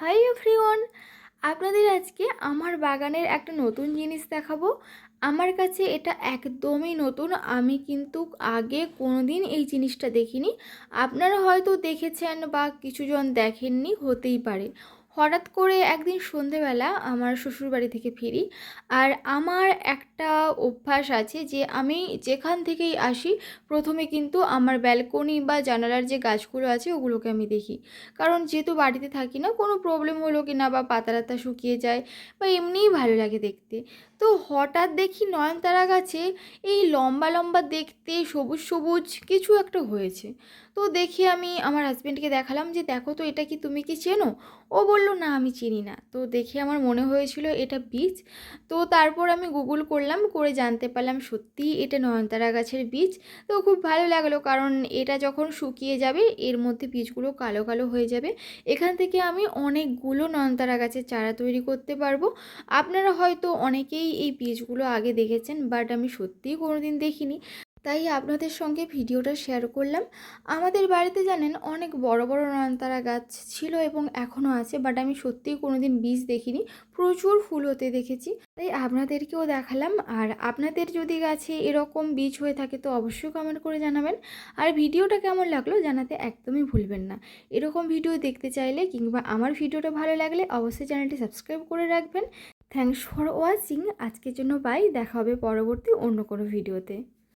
Hi everyone, আপনাদের আজকে আমার বাগানের একটা নতুন জিনিস দেখাবো। আমার কাছে এটা একদমই নতুন। আমি কিন্তু আগে কোনোদিন এই জিনিসটা দেখিনি। আপনারা হয়তো দেখেছেন বা কিছুজন দেখেননি, হতেই পারে। হঠাৎ করে একদিন সন্ধেবেলা আমার শ্বশুরবাড়ি থেকে ফিরি, আর আমার একটা অভ্যাস আছে যে আমি যেখান থেকেই আসি প্রথমে কিন্তু আমার ব্যালকনি বা জানালার যে গাছগুলো আছে ওগুলোকে আমি দেখি। কারণ যেহেতু বাড়িতে থাকি না, কোনো প্রবলেম হলো কি না, বা পাতা টাতা শুকিয়ে যায় বা এমনিই ভালো লাগে দেখতে। তো হঠাৎ দেখি নয়নতারা গাছে এই লম্বা লম্বা দেখতে সবুজ সবুজ কিছু একটা হয়েছে। তো দেখি আমি আমার হাজব্যান্ডকে দেখালাম যে দেখো তো, এটা কি, তুমি কি চেনো? ও বলল না, আমি চিনি না। তো দেখে আমার মনে হয়েছিল এটা বীজ। তো তারপর আমি গুগল করলাম, করে জানতে পারলাম সত্যি এটা নয়নতারা গাছের বীজ। তো খুব ভালো লাগলো, কারণ এটা যখন শুকিয়ে যাবে এর মধ্যে বীজগুলো কালো কালো হয়ে যাবে। এখান থেকে আমি অনেকগুলো নয়নতারা গাছের চারা তৈরি করতে পারবো। আপনারা হয়তো অনেকেই এই বীজগুলো আগে দেখেছেন, বাট আমি সত্যিই কোনোদিন দেখিনি, তাই আপনাদের সঙ্গে ভিডিওটা শেয়ার করলাম। আমাদের বাড়িতে জানেন অনেক বড় বড় নয়নতারা গাছ ছিল এবং এখনও আছে, বাট আমি সত্যিই কোনোদিন বীজ দেখিনি। প্রচুর ফুল হতে দেখেছি, তাই আপনাদেরকেও দেখালাম। আর আপনাদের যদি গাছে এরকম বীজ হয়ে থাকে তো অবশ্যই কমেন্ট করে জানাবেন। আর ভিডিওটা কেমন লাগলো জানাতে একদমই ভুলবেন না। এরকম ভিডিও দেখতে চাইলে কিংবা আমার ভিডিওটা ভালো লাগলে অবশ্যই চ্যানেলটি সাবস্ক্রাইব করে রাখবেন। Thanks for watching. আজকের জন্য বাই, দেখা হবে পরবর্তী অন্য কোনো ভিডিওতে।